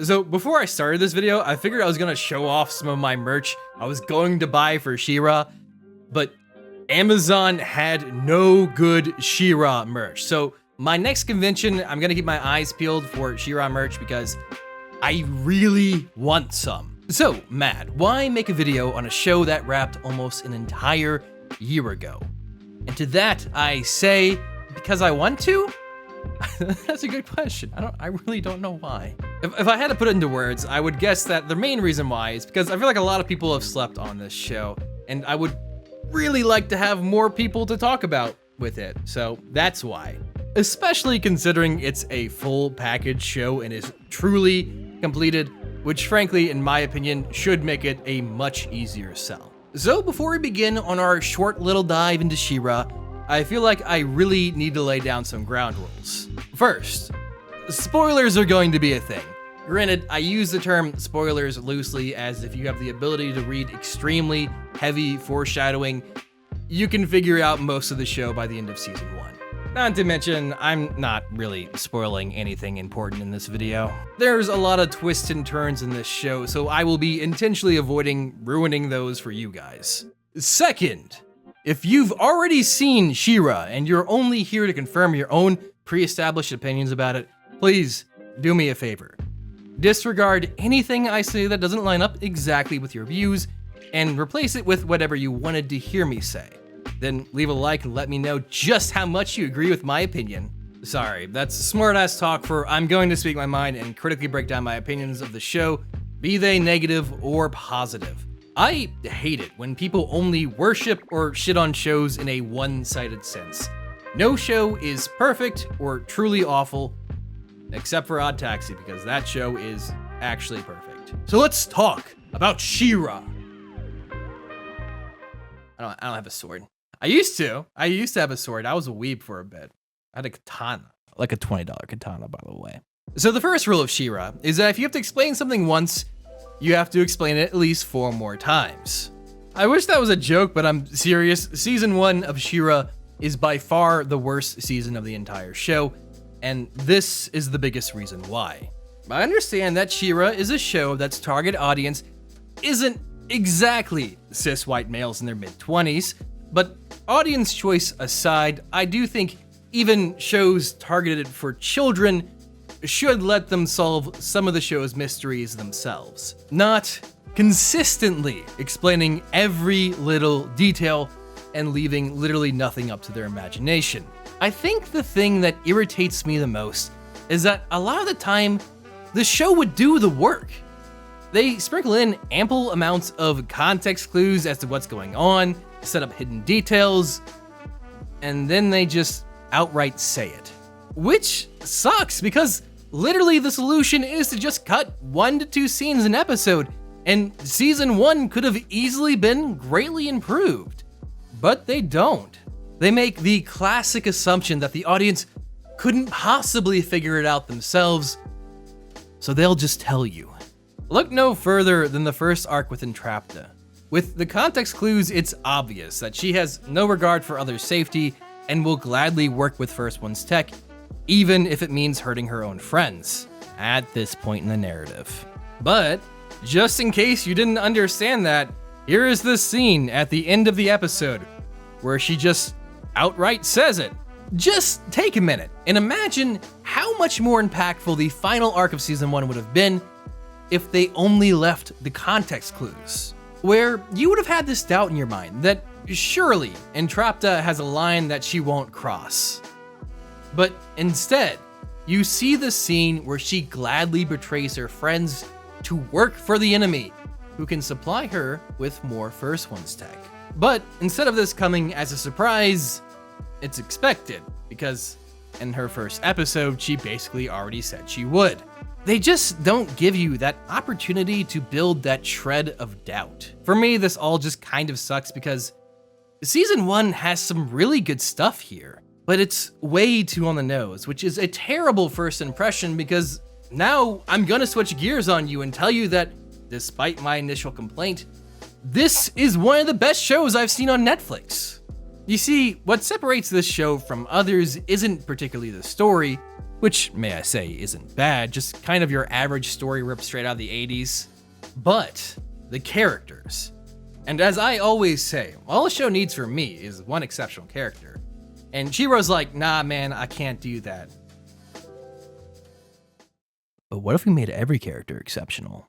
So before I started this video, I figured I was gonna show off some of my merch I was going to buy for She-Ra, but Amazon had no good She-Ra merch. So my next convention, I'm gonna keep my eyes peeled for She-Ra merch because I really want some. So, Matt, why make a video on a show that wrapped almost an entire year ago? And to that, I say, because I want to? That's a good question. I really don't know why. If I had to put it into words, I would guess that the main reason why is because I feel like a lot of people have slept on this show, and I would really like to have more people to talk about with it. So that's why. Especially considering it's a full package show and is truly completed, which frankly, in my opinion, should make it a much easier sell. So before we begin on our short little dive into She-Ra, I feel like I really need to lay down some ground rules. First, spoilers are going to be a thing. Granted, I use the term spoilers loosely, as if you have the ability to read extremely heavy foreshadowing, you can figure out most of the show by the end of season 1. Not to mention, I'm not really spoiling anything important in this video. There's a lot of twists and turns in this show, so I will be intentionally avoiding ruining those for you guys. Second, if you've already seen She-Ra and you're only here to confirm your own pre-established opinions about it, please do me a favor. Disregard anything I say that doesn't line up exactly with your views and replace it with whatever you wanted to hear me say. Then leave a like and let me know just how much you agree with my opinion. Sorry, that's smart-ass talk for I'm going to speak my mind and critically break down my opinions of the show, be they negative or positive. I hate it when people only worship or shit on shows in a one-sided sense. No show is perfect or truly awful, except for Odd Taxi, because that show is actually perfect. So let's talk about She-Ra. I don't have a sword. I used to have a sword. I was a weeb for a bit. I had a katana, like a $20 katana, by the way. So the first rule of She-Ra is that if you have to explain something once, you have to explain it at least 4 more times. I wish that was a joke, but I'm serious. Season 1 of She-Ra is by far the worst season of the entire show, and this is the biggest reason why. I understand that She-Ra is a show that's target audience isn't exactly cis white males in their mid-20s, but audience choice aside, I do think even shows targeted for children should let them solve some of the show's mysteries themselves, not consistently explaining every little detail and leaving literally nothing up to their imagination. I think the thing that irritates me the most is that a lot of the time, the show would do the work. They sprinkle in ample amounts of context clues as to what's going on, set up hidden details, and then they just outright say it. Which sucks, because literally the solution is to just cut 1 to 2 scenes an episode, and season 1 could have easily been greatly improved. But they don't. They make the classic assumption that the audience couldn't possibly figure it out themselves, so they'll just tell you. Look no further than the first arc with Entrapta. With the context clues, it's obvious that she has no regard for others' safety and will gladly work with First One's tech, even if it means hurting her own friends, at this point in the narrative. But, just in case you didn't understand that, here is the scene at the end of the episode where she just outright says it. Just take a minute and imagine how much more impactful the final arc of season 1 would have been if they only left the context clues, where you would have had this doubt in your mind that surely Entrapta has a line that she won't cross. But instead, you see the scene where she gladly betrays her friends to work for the enemy, who can supply her with more First One's tech. But instead of this coming as a surprise, it's expected, because in her first episode, she basically already said she would. They just don't give you that opportunity to build that shred of doubt. For me, this all just kind of sucks because season 1 has some really good stuff here, but it's way too on the nose, which is a terrible first impression because now I'm gonna switch gears on you and tell you that despite my initial complaint, this is one of the best shows I've seen on Netflix. You see, what separates this show from others isn't particularly the story, which, may I say, isn't bad, just kind of your average story ripped straight out of the 80s. But the characters. And as I always say, all a show needs from me is one exceptional character. And Shiro's like, nah, man, I can't do that. But what if we made every character exceptional?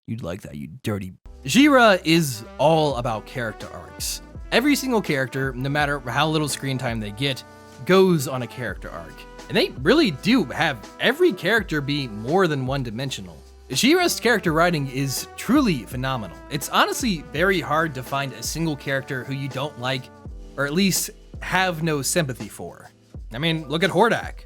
You'd like that, you dirty. She-Ra is all about character arcs. Every single character, no matter how little screen time they get, goes on a character arc. And they really do have every character be more than one-dimensional. She-Ra's character writing is truly phenomenal. It's honestly very hard to find a single character who you don't like, or at least have no sympathy for. I mean, look at Hordak.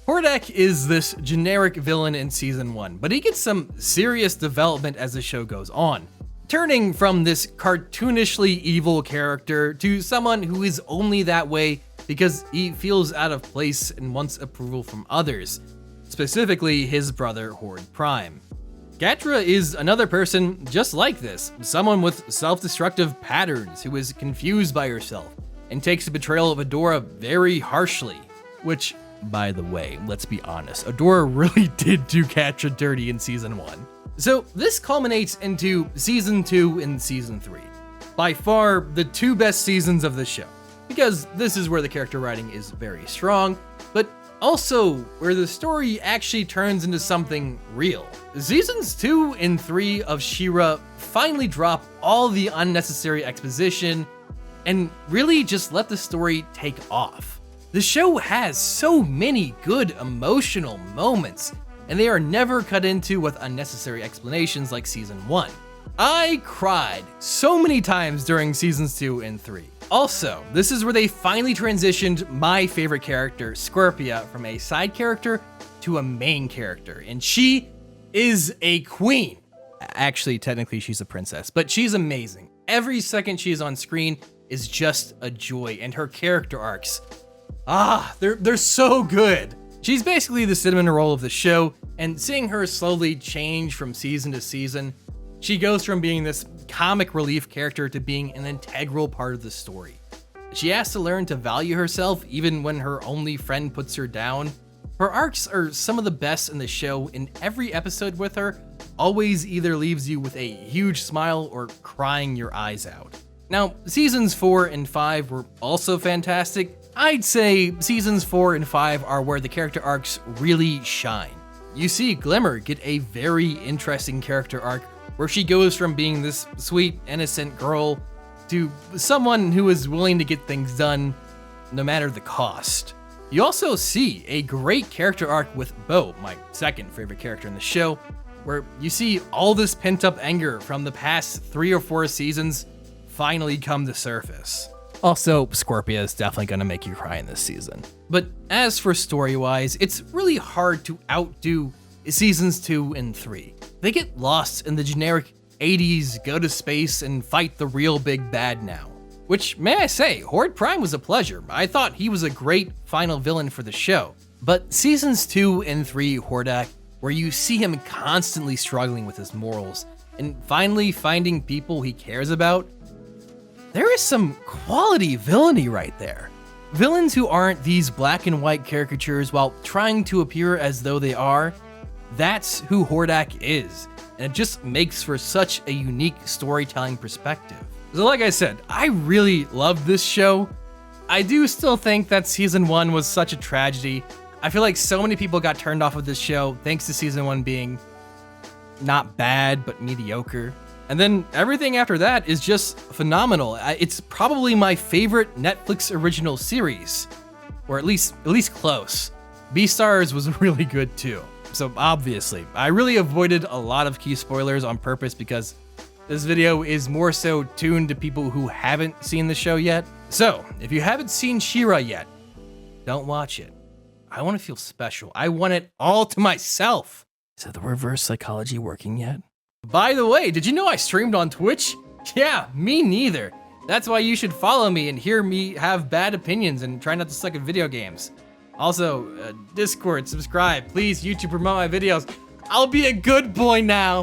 Hordak is this generic villain in season 1, but he gets some serious development as the show goes on, turning from this cartoonishly evil character to someone who is only that way because he feels out of place and wants approval from others, specifically his brother Horde Prime. Gatra is another person just like this, someone with self-destructive patterns who is confused by herself and takes the betrayal of Adora very harshly, which, by the way, let's be honest, Adora really did do Gatra dirty in season 1. So this culminates into season 2 and season 3. By far the two best seasons of the show, because this is where the character writing is very strong, but also where the story actually turns into something real. Seasons 2 and 3 of She-Ra finally drop all the unnecessary exposition and really just let the story take off. The show has so many good emotional moments, and they are never cut into with unnecessary explanations like season 1. I cried so many times during seasons 2 and 3. Also, this is where they finally transitioned my favorite character, Scorpia, from a side character to a main character, and she is a queen. Actually, technically she's a princess, but she's amazing. Every second she's on screen is just a joy, and her character arcs, they're so good. She's basically the cinnamon roll of the show, and seeing her slowly change from season to season, she goes from being this comic relief character to being an integral part of the story. She has to learn to value herself even when her only friend puts her down. Her arcs are some of the best in the show, and every episode with her always either leaves you with a huge smile or crying your eyes out. Now, seasons 4 and 5 were also fantastic. I'd say seasons 4 and 5 are where the character arcs really shine. You see Glimmer get a very interesting character arc where she goes from being this sweet, innocent girl to someone who is willing to get things done no matter the cost. You also see a great character arc with Bo, my second favorite character in the show, where you see all this pent-up anger from the past 3 or 4 seasons finally come to surface. Also, Scorpia is definitely gonna make you cry in this season. But as for story-wise, it's really hard to outdo seasons 2 and 3. They get lost in the generic 80s go to space and fight the real big bad now. Which, may I say, Horde Prime was a pleasure. I thought he was a great final villain for the show. But seasons 2 and 3 Hordak, where you see him constantly struggling with his morals and finally finding people he cares about, there is some quality villainy right there. Villains who aren't these black and white caricatures while trying to appear as though they are, that's who Hordak is, and it just makes for such a unique storytelling perspective. So like I said, I really loved this show. I do still think that season 1 was such a tragedy. I feel like so many people got turned off of this show thanks to season 1 being not bad, but mediocre. And then everything after that is just phenomenal. It's probably my favorite Netflix original series, or at least close. Beastars was really good too. So obviously, I really avoided a lot of key spoilers on purpose because this video is more so tuned to people who haven't seen the show yet. So if you haven't seen She-Ra yet, don't watch it. I want to feel special. I want it all to myself. Is the reverse psychology working yet? By the way, did you know I streamed on Twitch? Yeah, me neither. That's why you should follow me and hear me have bad opinions and try not to suck at video games. Also, Discord, subscribe. Please, YouTube, promote my videos. I'll be a good boy now.